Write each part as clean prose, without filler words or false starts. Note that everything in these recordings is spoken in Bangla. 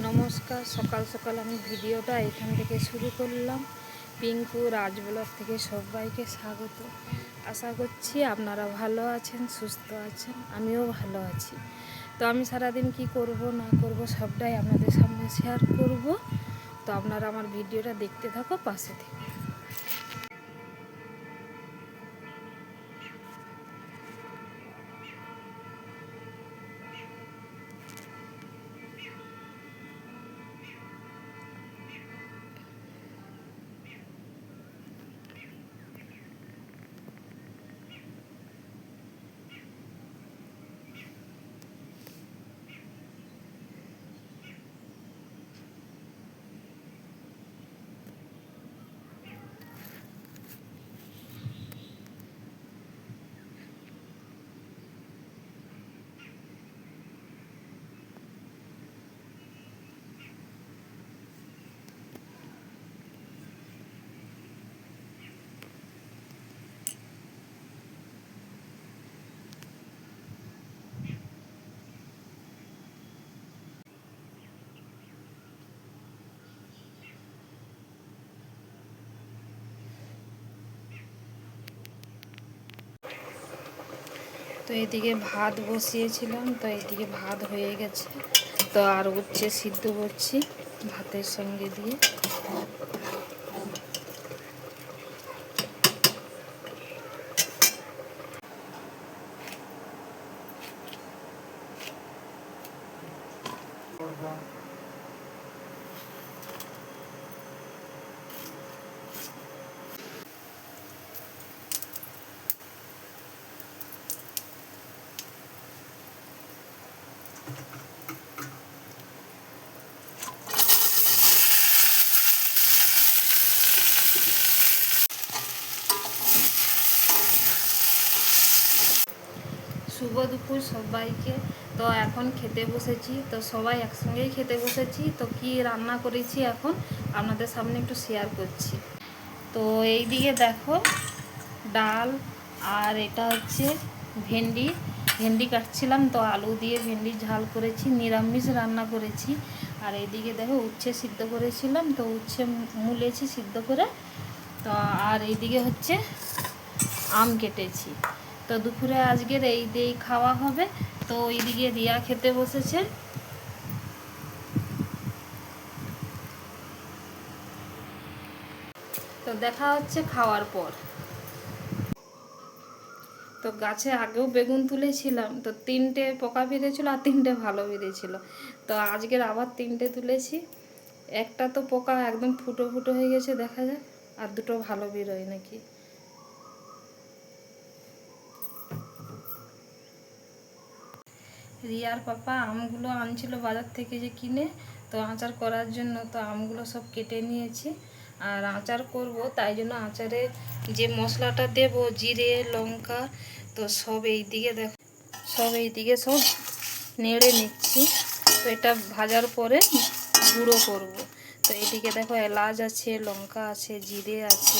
নমস্কার। সকাল সকাল আমি ভিডিওটা এখান থেকে শুরু করলাম। পিঙ্কু রাজ ব্লগ থেকে সবাইকে স্বাগত। আশা করছি আপনারা ভালো আছেন, সুস্থ আছেন, আমিও ভালো আছি। তো আমি সারাদিন কি করব না করব সবটাই আপনাদের সামনে শেয়ার করব। তো আপনারা আমার ভিডিওটা দেখতে থাকো, পাশে থেকে। তো এদিকে ভাত বসিয়েছিলাম, তো এদিকে ভাত হয়ে গেছে। তো আর উচ্ছে সিদ্ধ করছি ভাতের সঙ্গে দিয়ে। শুভ দুপুর সবাইকে। তো এখন খেতে বসেছি, তো সবাই একসঙ্গেই খেতে বসেছি। তো কি রান্না করেছি এখন আপনাদের সামনে একটু শেয়ার করছি। তো এই দিকে দেখো ডাল, আর এটা হচ্ছে ভেন্ডি ভেন্ডি কাটছিলাম, তো আলু দিয়ে ভেন্ডি ঝাল করেছি, নিরামিষ রান্না করেছি। আর এইদিকে দেখো উচ্ছে সিদ্ধ করেছিলাম, তো উচ্ছে মুলেছি সিদ্ধ করে। তো আর এইদিকে হচ্ছে আম কেটেছি। তো দুপুরে আজকের এই দিয়েই খাওয়া হবে। তো এইদিকে রিয়া খেতে বসেছে। তো দেখা হচ্ছে খাওয়ার পর। তো গাছে আগেও বেগুন তুলেছিলাম, তো 3টে পোকা বেরিয়েছিল আর 3টে ভালো বেরিয়েছিল। তো আজকের আবার 3টে তুলেছি। একটা তো পোকা একদম ফুটো ফুটো হয়ে গেছে, দেখা যায়, আর 2টো ভালো বেরোয় নাকি। রিয়ার পাপা আমগুলো আনছিল বাজার থেকে যে কিনে, তো আচার করার জন্য। তো আমগুলো সব কেটে নিয়েছি আর আচার করব, তাই জন্য আচারে যে মশলাটা দেব, জিরে লঙ্কা, তো সব এই দিকে সব নেড়ে নিচ্ছি। তো এটা ভাজার পরে গুঁড়ো করব। তো এইদিকে দেখো এলাচ আছে, লঙ্কা আছে, জিরে আছে।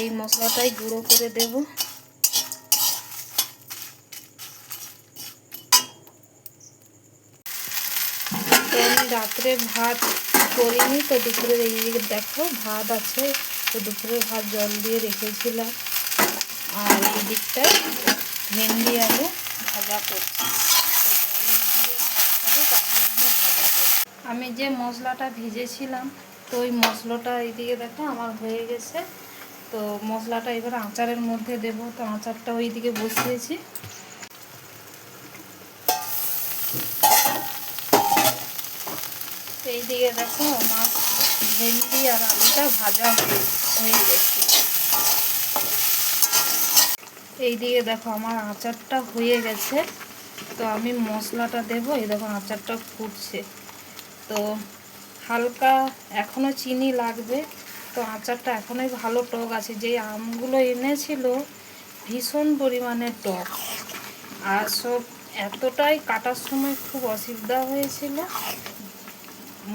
এই মশলাটাই গুঁড়ো করে দেব। তো আমি রাত্রে ভাত করিনি, তো দুপুরের এই দিকে দেখো ভাত আছে। তো দুপুরে ভাত জল দিয়ে রেখেছিলাম। আর এই দিকটায় ভেন্ডি আলু ভাজা করছি। আমি যে মশলাটা ভিজেছিলাম, তো ওই মশলাটা এইদিকে দেখো আমার হয়ে গেছে। তো মশলাটা এবার আচারের মধ্যে দেব। তো আচারটা ওইদিকে বসিয়েছি। এইদিকে দেখো আমার ভেন্ডি আর আলুটা ভাজা হয়ে গেছে। এইদিকে দেখো আমার আচারটা হয়ে গেছে। তো আমি মশলাটা দেবো। এই দেখো আচারটা ফুটছে। তো হালকা এখনও চিনি লাগবে। তো আচারটা এখনোই ভালো টক আছে। যে আমগুলো এনেছিল ভীষণ পরিমাণে টক, আর সব এতটাই কাটার সময় খুব অসুবিধা হয়েছিল।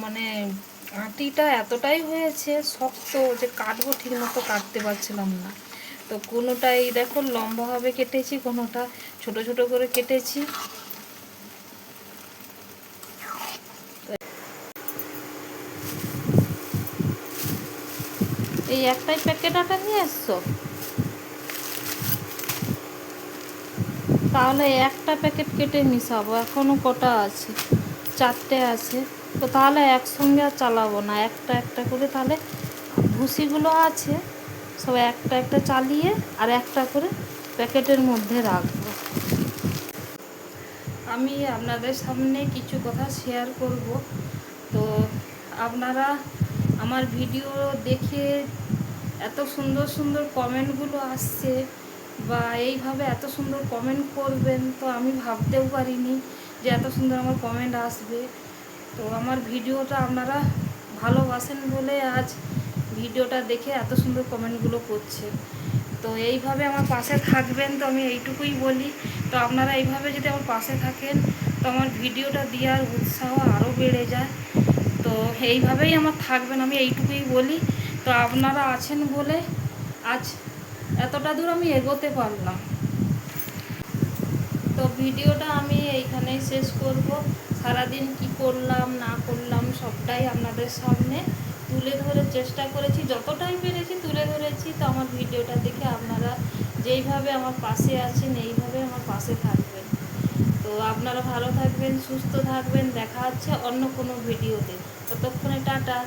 মানে আটিটা এতটাই হয়েছে শক্ত যে কাটবো ঠিক মতো কাটতে পারছিলাম না। তো কোনোটাই দেখো লম্বাভাবে কেটেছি, কোনোটা ছোট ছোট করে কেটেছি। এই একটাই প্যাকেট আটা নিয়ে এসছো? তাহলে একটা প্যাকেট কেটে মিশাবো, এখনও কটা আছে, 4টে আছে। তো তাহলে একসঙ্গে আর চালাবো না, একটা একটা করে তাহলে ভুসিগুলো আছে সব একটা একটা চালিয়ে আর একটা করে প্যাকেটের মধ্যে রাখবো। আমি আপনাদের সামনে কিছু কথা শেয়ার করব। তো আপনারা আমার ভিডিও দেখে এত সুন্দর সুন্দর কমেন্টগুলো আসছে বা এইভাবে এত সুন্দর কমেন্ট করবেন, তো আমি ভাবতেও পারিনি যে এত সুন্দর আমার কমেন্ট আসবে। তো আমার ভিডিওটা আপনারা ভালোবাসেন বলে আজ ভিডিওটা দেখে এত সুন্দর কমেন্টগুলো করছেন। তো এইভাবে আমার পাশে থাকবেন, তো আমি এইটুকুই বলি। তো আপনারা এইভাবে যদি আমার পাশে থাকেন তো আমার ভিডিওটা দেওয়ার উৎসাহ আরও বেড়ে যায়। তো এইভাবেই আমার থাকবেন, আমি এইটুকুই বলি। তো আপনারা আছেন বলে আজ এতটা দূর আমি এগোতে পারলাম। তো ভিডিওটা আমি এইখানেই শেষ করব। সারাদিন কি করলাম না করলাম সবটাই আপনাদের সামনে তুলে ধরে চেষ্টা করেছি, যতটাই পেরেছি তুলে ধরেছি। তো আমার ভিডিওটা দেখে আপনারা যেইভাবে আমার পাশে আছেন এইভাবে আমার পাশে থাকবেন। তো আপনারা ভালো থাকবেন, সুস্থ থাকবেন। দেখা হচ্ছে অন্য কোনো ভিডিওতে। ততক্ষণে টাটা।